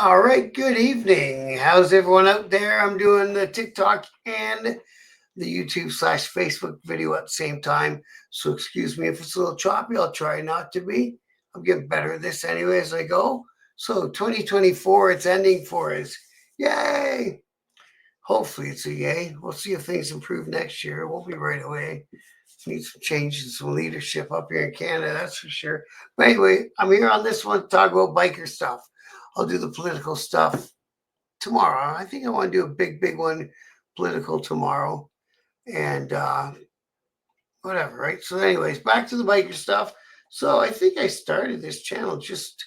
All right, good evening. How's everyone out there? I'm doing the TikTok and the YouTube/Facebook video at the same time. So excuse me if it's a little choppy. I'll try not to be. I'm getting better at this anyway as I go. So 2024, it's ending for us. Yay! Hopefully it's a yay. We'll see if things improve next year. It won't be right away. Need some change and some leadership up here in Canada, that's for sure. But anyway, I'm here on this one to talk about biker stuff. I'll do the political stuff tomorrow. I think I want to do a big one political tomorrow. And whatever, right? So, anyways, back to the biker stuff. So, I think I started this channel just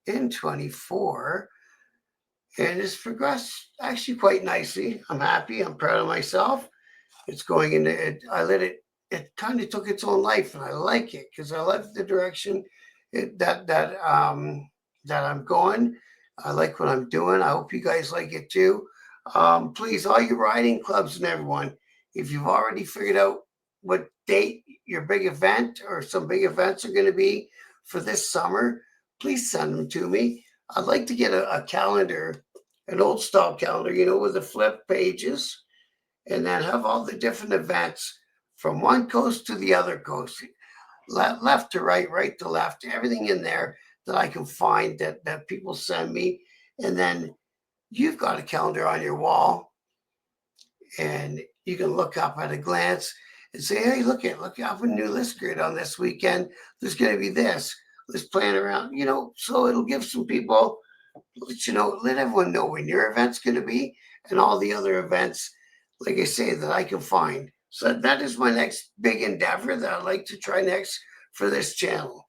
in 24 and it's progressed actually quite nicely. I'm happy. I'm proud of myself. It's going into it. I let it, it kind of took its own life and I like it because I like the direction that I'm going. I like what I'm doing. I hope you guys like it too. Please, all your riding clubs and everyone, if you've already figured out what date your big event or some big events are going to be for this summer, please send them to me. I'd like to get a calendar, an old style calendar, with the flip pages, and then have all the different events from one coast to the other coast, left to right, right to left, everything in there that I can find that people send me. And then you've got a calendar on your wall and you can look up at a glance and say, hey, look up a new list grid on this weekend. There's going to be this. Let's plan around, so it'll give some people, let everyone know when your event's going to be and all the other events, like I say, that I can find. So that is my next big endeavor that I'd like to try next for this channel.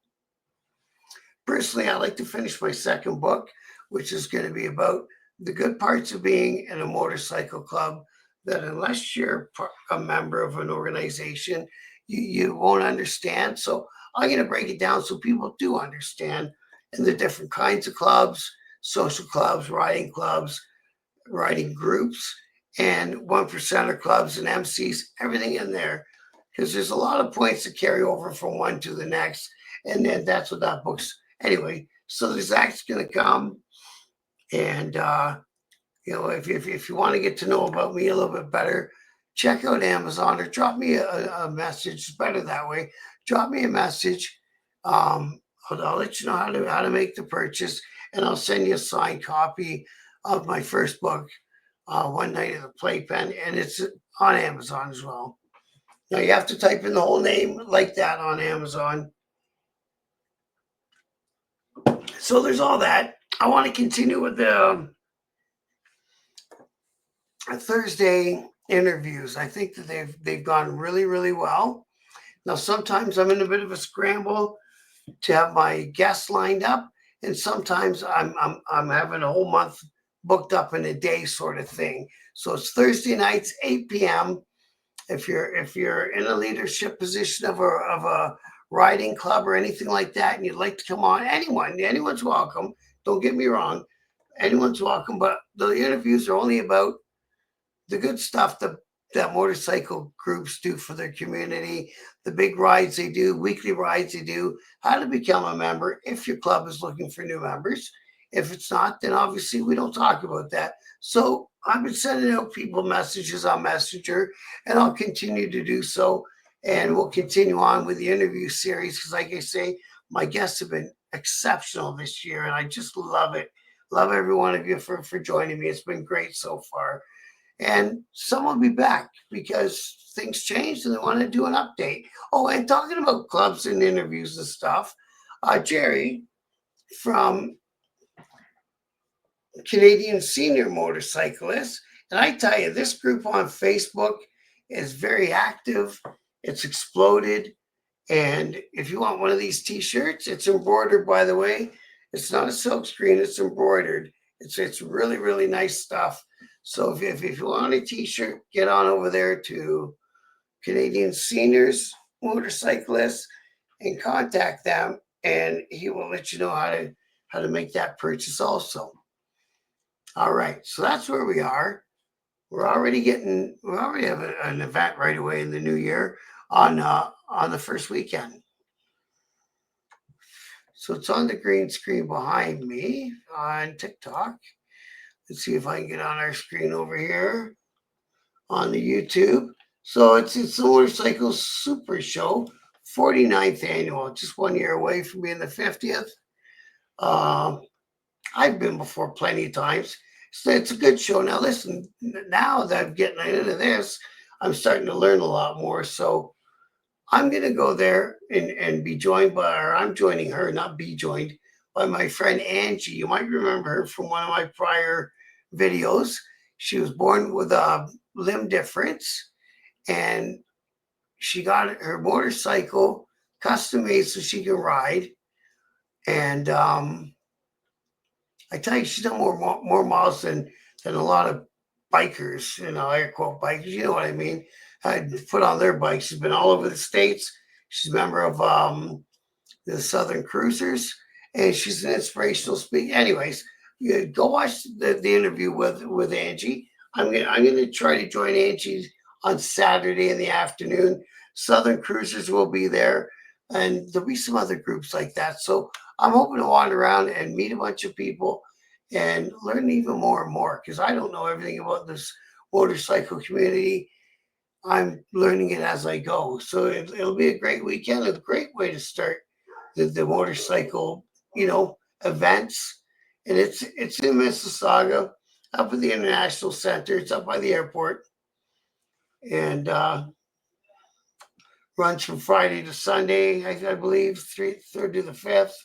Personally, I'd like to finish my second book, which is going to be about the good parts of being in a motorcycle club that unless you're a member of an organization, you won't understand. So I'm going to break it down so people do understand and the different kinds of clubs, social clubs, riding groups, and 1%er clubs and MCs, everything in there. Because there's a lot of points to carry over from one to the next. And then that's what that book's anyway. So there's actually going to come. And, if you want to get to know about me a little bit better, check out Amazon or drop me a message. It's better that way. Drop me a message. I'll let you know how to make the purchase, and I'll send you a signed copy of my first book, One Night at the Playpen, and it's on Amazon as well. Now you have to type in the whole name like that on Amazon. So there's all that. I want to continue with the Thursday interviews. I think that they've gone really well. Now sometimes I'm in a bit of a scramble to have my guests lined up, and sometimes I'm having a whole month booked up in a day sort of thing. So it's Thursday nights, 8 p.m. If you're in a leadership position of a riding club or anything like that, and you'd like to come on, anyone's welcome. Don't get me wrong, anyone's welcome. But the interviews are only about the good stuff that motorcycle groups do for their community, the big rides they do, weekly rides they do, how to become a member if your club is looking for new members. If it's not, then obviously we don't talk about that. So I've been sending out people messages on Messenger, and I'll continue to do so. And we'll continue on with the interview series because, like I say, my guests have been exceptional this year, and I just love it. Love every one of you for joining me. It's been great so far. And some will be back because things changed and they want to do an update. Oh, and talking about clubs and interviews and stuff, Jerry from Canadian Senior Motorcyclists, and I tell you, this group on Facebook is very active. It's exploded. And if you want one of these t-shirts, it's embroidered, by the way. It's not a silk screen, it's embroidered. It's really nice stuff. So if you want a t-shirt, get on over there to Canadian Seniors Motorcyclists and contact them, and he will let you know how to make that purchase also. All right, so that's where we are. We already have an event right away in the new year on the first weekend. So it's on the green screen behind me on TikTok. Let's see if I can get on our screen over here on the YouTube. So it's the Motorcycle Supershow, 49th annual, just 1 year away from being the 50th. I've been before plenty of times. So it's a good show. Now listen, now that I'm getting into this, I'm starting to learn a lot more. So I'm going to go there and be joined by, or I'm joining her, not be joined by my friend Angie. You might remember her from one of my prior videos. She was born with a limb difference, and she got her motorcycle custom made so she can ride. And I tell you, she's done more miles than a lot of bikers, air quote bikers, you know what I mean? I put on their bikes. She's been all over the States. She's a member of the Southern Cruisers, and she's an inspirational speaker. Anyways, you go watch the interview with Angie. I'm gonna try to join Angie on Saturday in the afternoon. Southern Cruisers will be there, and there'll be some other groups like that. So I'm hoping to wander around and meet a bunch of people and learn even more and more, because I don't know everything about this motorcycle community. I'm learning it as I go. So it'll be a great weekend, a great way to start the motorcycle, events. And it's in Mississauga, up at the International Center. It's up by the airport, and runs from Friday to Sunday, I believe, 3rd to the 5th.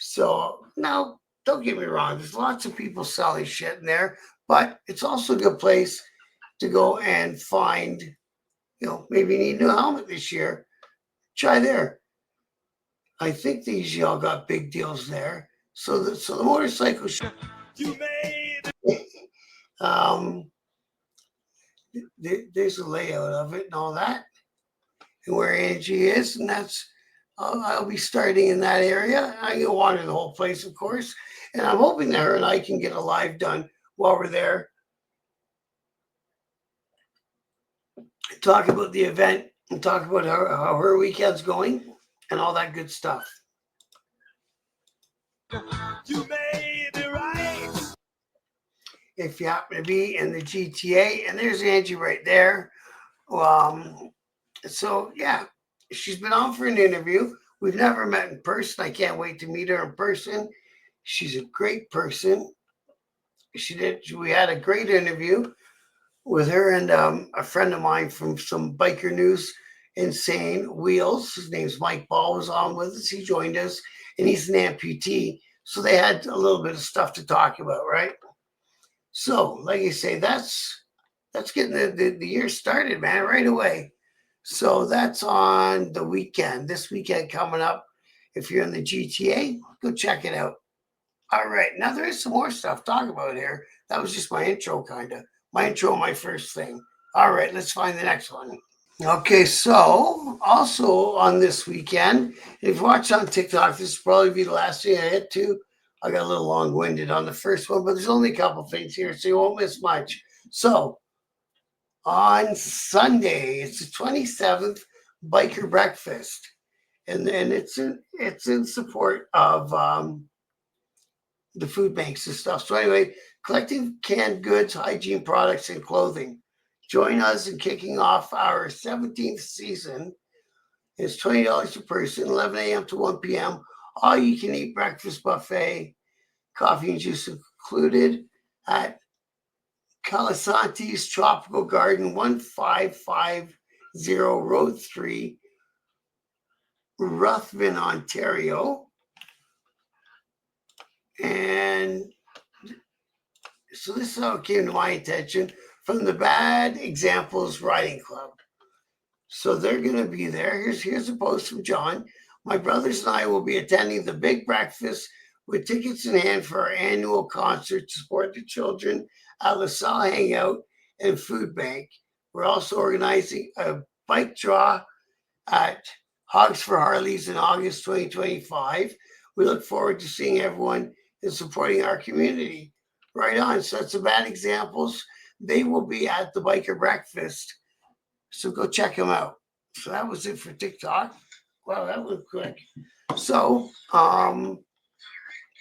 So now, don't get me wrong. There's lots of people selling shit in there, but it's also a good place to go and find, maybe you need a new helmet this year. Try there. I think they usually all got big deals there. So the motorcycle show. You made. There's a layout of it and all that, and where Angie is, and that's. I'll be starting in that area. I can wander the whole place, of course, and I'm hoping that her and I can get a live done while we're there. Talk about the event and talk about how her weekend's going and all that good stuff. You made it right. If you happen to be in the GTA, and there's Angie right there. So yeah, she's been on for an interview. We've never met in person. I can't wait to meet her in person. She's a great person. We had a great interview with her and a friend of mine from some biker news, Insane Wheels. His name's Mike Ball, was on with us. He joined us, and he's an amputee. So they had a little bit of stuff to talk about, right? So, like I say, that's getting the year started, man, right away. So that's on the weekend. This weekend coming up. If you're in the GTA, go check it out. All right, now there is some more stuff to talk about here. That was just my intro, kind of. My intro, my first thing. All right, let's find the next one. Okay, so also on this weekend, if you watch on TikTok, this will probably be the last thing I hit to. I got a little long-winded on the first one, but there's only a couple things here, so you won't miss much. So on Sunday, it's the 27th Biker Breakfast, and it's in support of the food banks and stuff. So anyway, collecting canned goods, hygiene products, and clothing. Join us in kicking off our 17th season. It's $20 per person, 11 a.m. to 1 p.m. All you can eat breakfast buffet, coffee and juice included at Calasante's Tropical Garden, 1550 Road 3, Ruthven, Ontario. And so this is how it came to my attention from the Bad Examples Riding Club. So they're going to be there. Here's a post from John. My brothers and I will be attending the big breakfast with tickets in hand for our annual concert to support the children at LaSalle Hangout and Food Bank. We're also organizing a bike draw at Hogs for Harleys in August 2025. We look forward to seeing everyone and supporting our community. Right on. So that's the Bad Examples. They will be at the Biker Breakfast. So go check them out. So that was it for TikTok. Wow, that was quick. So,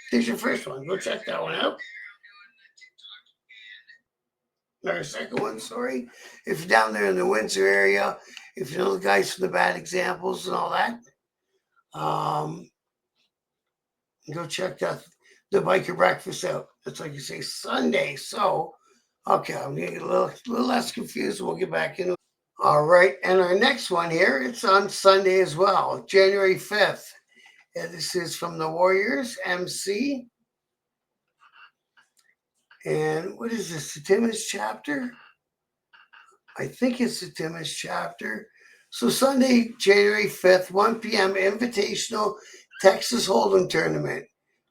there's your first one. Go check that one out. Our second one, sorry. If you're down there in the Windsor area, if you know the guys from the Bad Examples and all that, go check that the biker breakfast out. It's like you say Sunday. So, okay, I'm gonna get a little less confused. We'll get back into it. All right, and our next one here, it's on Sunday as well, January 5th. And this is from the Warriors MC. And what is this? The Timmins chapter? I think it's the Timmins chapter. So Sunday, January 5th, 1 p.m. Invitational Texas Hold'em Tournament.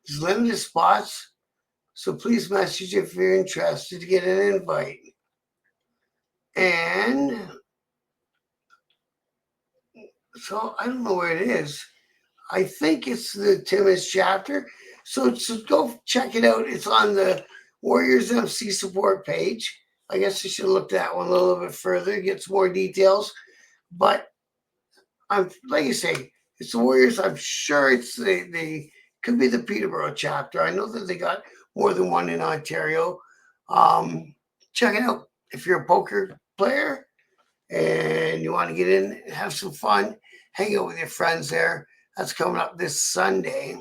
There's limited spots, so please message if you're interested to get an invite. And so I don't know where it is. I think it's the Timmins chapter. So go check it out. It's on the Warriors MC support page. I guess I should look that one a little bit further, get some more details. But I'm like you say, it's the Warriors. I'm sure it's they could be the Peterborough chapter. I know that they got more than one in Ontario. Check it out. If you're a poker player and you want to get in and have some fun, hang out with your friends there. That's coming up this Sunday.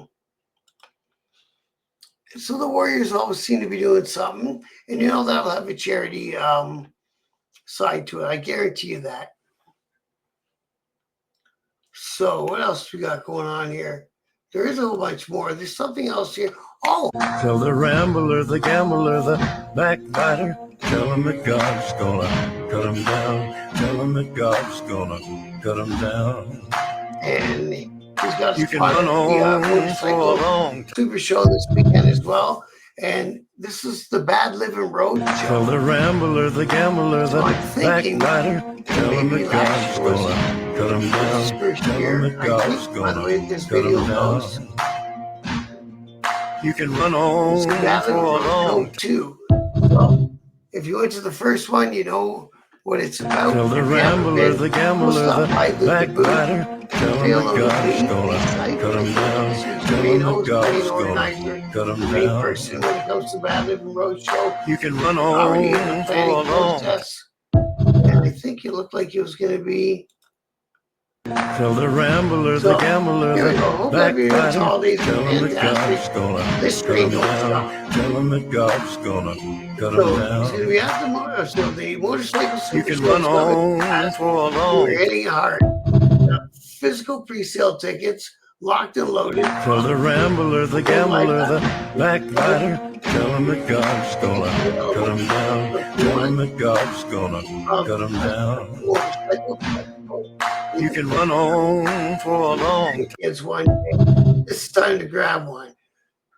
So the Warriors always seem to be doing something, and you know that'll have a charity side to it. I guarantee you that. So what else we got going on here? There is a whole bunch more. There's something else here. Oh! Tell the rambler, the gambler, the backbiter, tell him that God's gonna cut him down. Tell him that God's gonna cut him down. And he's got you can run on Motorcycle Supershow this weekend as well. And this is the Bad Living Road Show. Tell the rambler, the gambler, the backbiter, tell him that God's gonna cut him down. Tell him that God's gonna cut him down. You can run on for a long too. So if you went to the first one, you know what it's about. Tell the rambler, the gambler, the backbiter, tell him that God's gonna cut him down. Tell him that God's gonna cut him down. Person when it comes to Bad Living Road Show. You can run on for a long. And I think it looked like it was going to be. Tell the rambler, the gambler, the backbiter, tell him that God's gonna cut him down. Tell him that God's gonna cut him down. So we have the Motorcycle Supershow. You can run on for a long. We're hitting hard. Physical pre-sale tickets, locked and loaded. Tell the rambler, the gambler, the backbiter, tell him that God's gonna cut him down. Tell him that God's gonna cut him down. You can run on for a long. It's one day. It's time to grab one.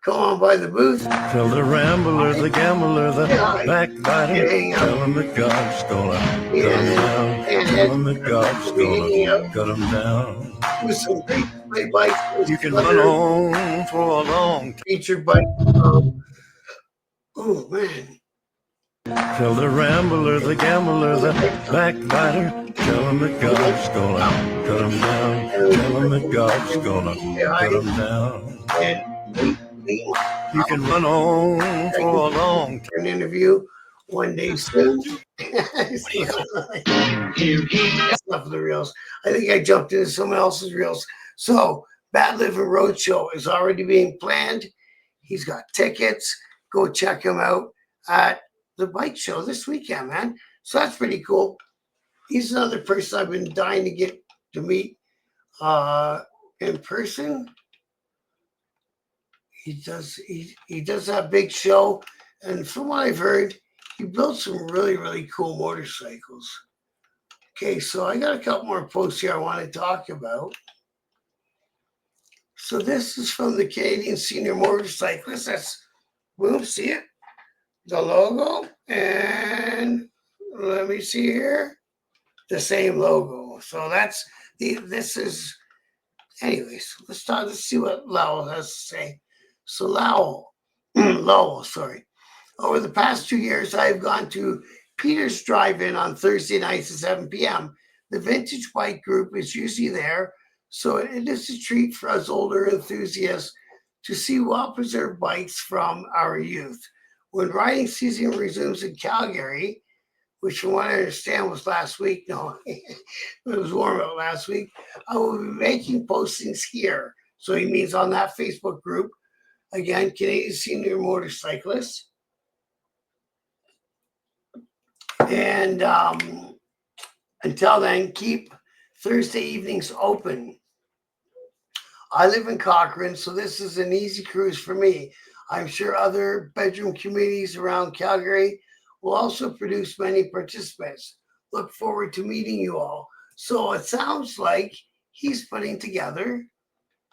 Come on by the booth. Tell the rambler, the gambler, the backbiter, tell him that God's gonna cut him down. Tell him that God's gonna cut him down. With some great play bikes. You can run on for a long. Feature bike. Oh man. Tell the rambler, the gambler, the backbiter, tell him that God's gonna cut him down. Tell him that God's gonna cut him down. You can run on for a long. An interview one day soon. That's enough of the reels. I think I jumped into someone else's reels. So Bad Living Road Show is already being planned. He's got tickets. Go check him out at the bike show this weekend, man. So that's pretty cool. He's another person I've been dying to get to meet in person. He does that big show, and from what I've heard, he built some really, really cool motorcycles. Okay, so I got a couple more posts here I want to talk about. So this is from the Canadian Senior Motorcyclist. That's, boom, see it? The logo, and let me see here, the same logo. So that's this is, anyways, let's see what Lowell has to say. So Lowell, sorry. Over the past 2 years, I've gone to Peter's Drive-In on Thursday nights at 7 p.m. The Vintage Bike Group is usually there, So it is a treat for us older enthusiasts to see well-preserved bikes from our youth. When riding season resumes in Calgary, which from what I understand was last week, no, it was warm out last week, I will be making postings here. So he means on that Facebook group, again, Canadian Senior Motorcyclists. And until then, keep Thursday evenings open. I live in Cochrane, so this is an easy cruise for me. I'm sure other bedroom communities around Calgary will also produce many participants. Look forward to meeting you all. So it sounds like he's putting together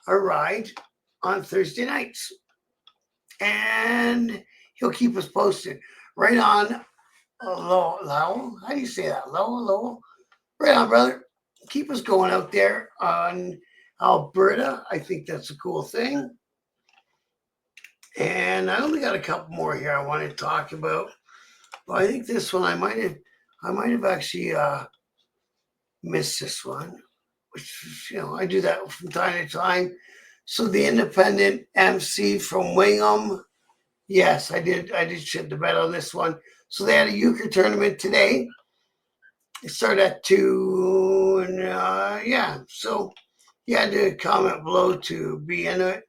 a ride on Thursday nights. And he'll keep us posted. Right on, Lowell. How do you say that? Lowell? Right on, brother. Keep us going out there on Alberta. I think that's a cool thing. And I only got a couple more here I want to talk about. But I think this one I might have actually missed this one, which I do that from time to time. So the independent MC from Wingham, yes, I did shit the bed on this one. So they had a euchre tournament today. It started at 2, and yeah, so you had to comment below to be in it.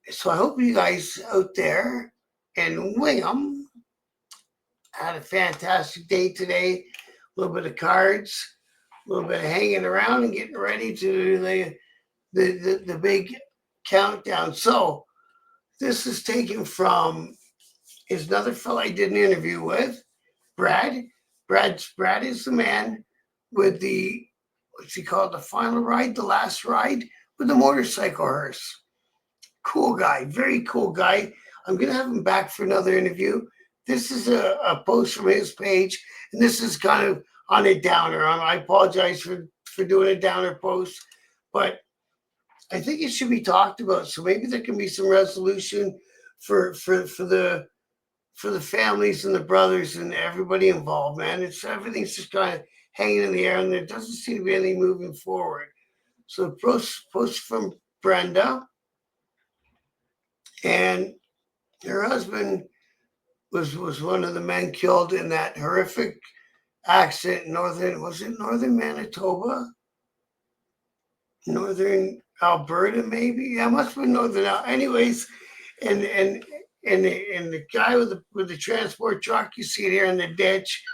So I hope you guys out there in Wingham had a fantastic day today. A little bit of cards, a little bit of hanging around and getting ready to do the big countdown. So this is taken from is another fella I did an interview with, Brad. Brad is the man with the, what's he called, the final ride, the last ride with the motorcycle hearse. Cool guy, very cool guy. I'm going to have him back for another interview. This is a post from his page, and this is kind of on a downer. I apologize for doing a downer post, but I think it should be talked about. So maybe there can be some resolution for the families and the brothers and everybody involved, man. Everything's just kind of hanging in the air, and there doesn't seem to be anything moving forward. So post from Brenda, and her husband was one of the men killed in that horrific accident in northern Manitoba? Northern Alberta, maybe? Yeah, it must have been northern. Anyways, and the guy with the transport truck, you see it here in the ditch,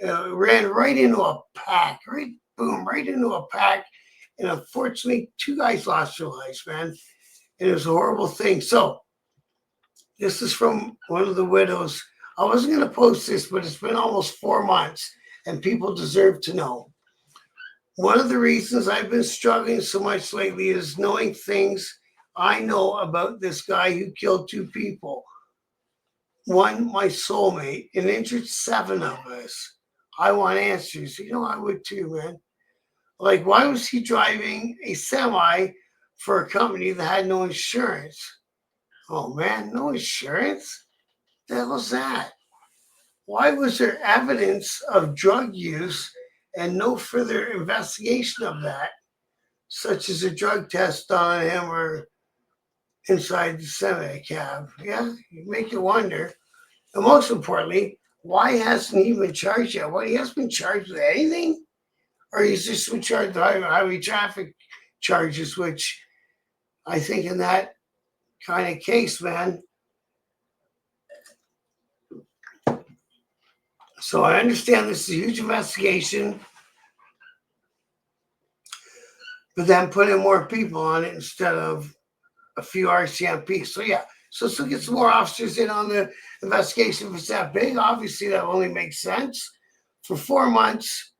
ran right into a pack, right into a pack. And unfortunately, 2 guys lost their lives, man. And it was a horrible thing. So this is from one of the widows. I wasn't going to post this, but it's been almost 4 months, and people deserve to know. One of the reasons I've been struggling so much lately is knowing things I know about this guy who killed 2 people. One, my soulmate, and injured 7 of us. I want answers. I would too, man. Like, why was he driving a semi for a company that had no insurance? Oh, man, no insurance? What the hell was that? Why was there evidence of drug use and no further investigation of that, such as a drug test on him or inside the semi-cab? Yeah, you make you wonder. And most importantly, why hasn't he been charged yet? Well, he hasn't been charged with anything? Or he's just been charged with highway traffic charges, which I think in that kind of case, man. So I understand this is a huge investigation, but then putting more people on it instead of a few RCMP. So yeah, so get some more officers in on the investigation. If it's that big, obviously that only makes sense. For 4 months,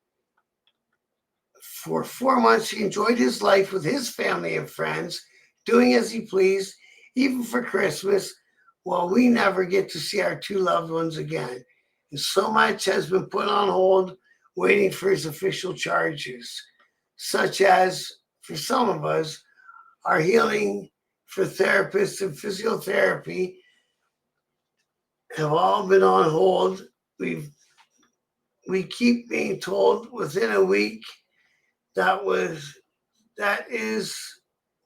he enjoyed his life with his family and friends, doing as he pleased, even for Christmas, while we never get to see our 2 loved ones again. And so much has been put on hold, waiting for his official charges, such as, for some of us, our healing for therapists and physiotherapy have all been on hold. We keep being told within a week that was that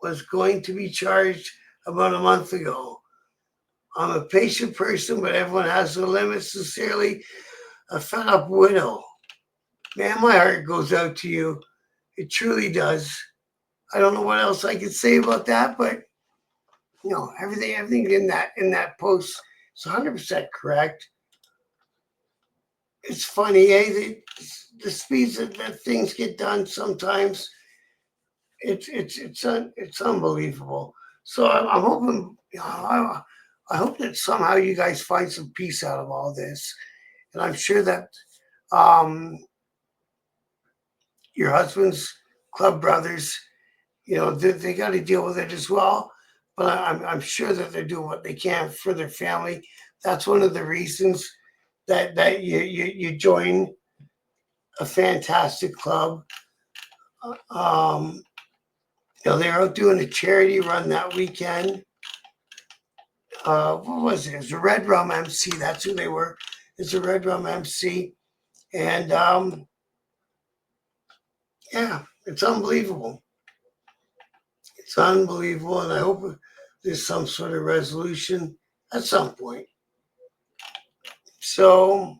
was going to be charged about a month ago. I'm a patient person, but everyone has their limits. Sincerely, a fed up widow. Man, my heart goes out to you. It truly does. I don't know what else I could say about that, but everything in that post is 100% correct. It's funny, the speeds that things get done sometimes. It's unbelievable. So I'm hoping, I hope that somehow you guys find some peace out of all this, and I'm sure that um, your husband's club brothers, they got to deal with it as well. But I'm sure that they're doing what they can for their family. That's one of the reasons that you join a fantastic club. Um, they're out doing a charity run that weekend. What was it? It was a Red Rum MC. That's who they were. It's a Red Rum MC, and yeah, it's unbelievable. It's unbelievable, and I hope there's some sort of resolution at some point. So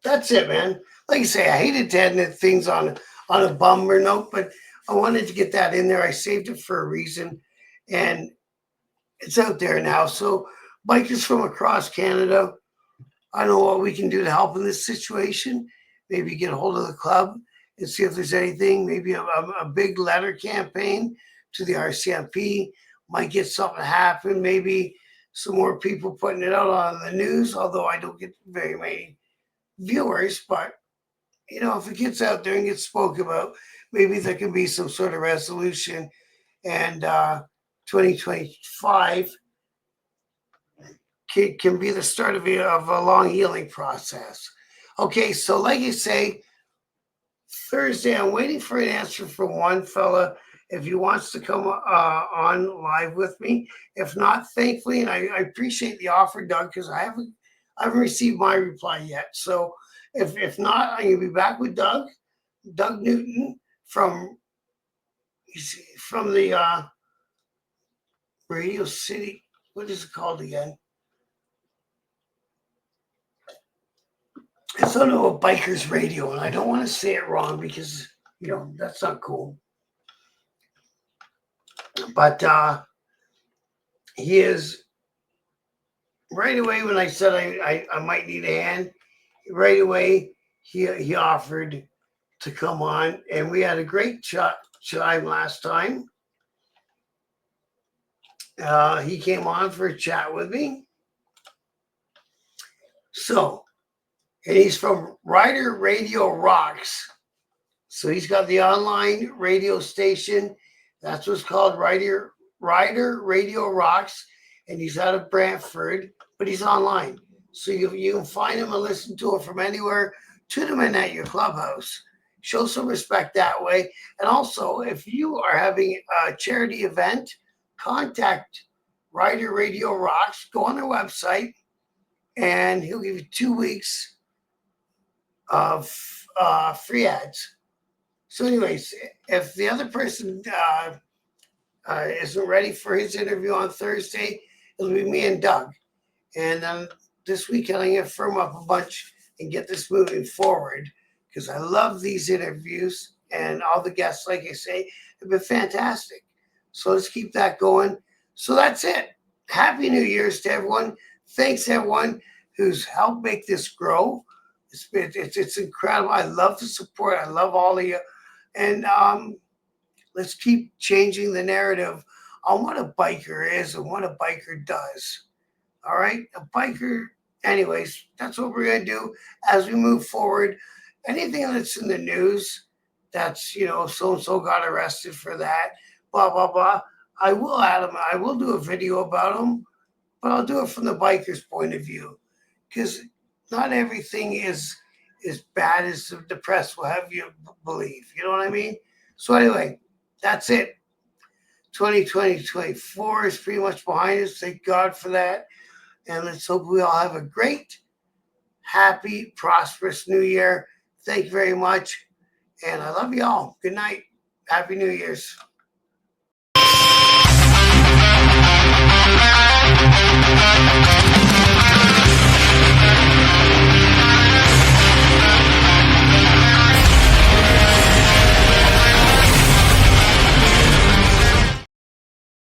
that's it, man. Like I say, I hated to end things on a bummer note, but I wanted to get that in there. I saved it for a reason, and it's out there now. So bikers from across Canada, I don't know what we can do to help in this situation. Maybe get a hold of the club and see if there's anything. Maybe a big letter campaign to the RCMP might get something happen. Maybe some more people putting it out on the news, although I don't get very many viewers. But, if it gets out there and gets spoken about, maybe there can be some sort of resolution. And 2025 can be the start of a long healing process. Okay, so like you say, Thursday, I'm waiting for an answer from one fella if he wants to come on live with me. If not, thankfully, and I appreciate the offer, Doug, because I haven't received my reply yet. So if not, I'm gonna be back with Doug Newton from the Radio City. What is it called again? It's on a Bikers Radio, and I don't want to say it wrong because that's not cool. But he is right away when I said I might need a hand. Right away he offered to come on, and we had a great time last time. He came on for a chat with me. So, and he's from Rider Radio Rocks. So he's got the online radio station. That's what's called Rider Radio Rocks. And he's out of Brantford, but he's online. So you can find him and listen to him from anywhere. Tune him in at your clubhouse. Show some respect that way. And also, if you are having a charity event, contact Rider Radio Rocks. Go on their website, and he'll give you 2 weeks of free ads. So anyways, if the other person isn't ready for his interview on Thursday, it'll be me and Doug. And this weekend, I'm going to firm up a bunch and get this moving forward because I love these interviews, and all the guests, like I say, have been fantastic. So let's keep that going. So that's it. Happy New Year's to everyone. Thanks, everyone who's helped make this grow. It's incredible. I love the support. I love all of you. And let's keep changing the narrative on what a biker is and what a biker does. All right? A biker, anyways, that's what we're going to do as we move forward. Anything that's in the news that's, so-and-so got arrested for that, blah, blah, blah, I will add them. I will do a video about them, but I'll do it from the biker's point of view because not everything is as bad as the press will have you believe. You know what I mean? So anyway, that's it. 2024 is pretty much behind us. Thank God for that. And let's hope we all have a great, happy, prosperous new year. Thank you very much. And I love you all. Good night. Happy New Year's.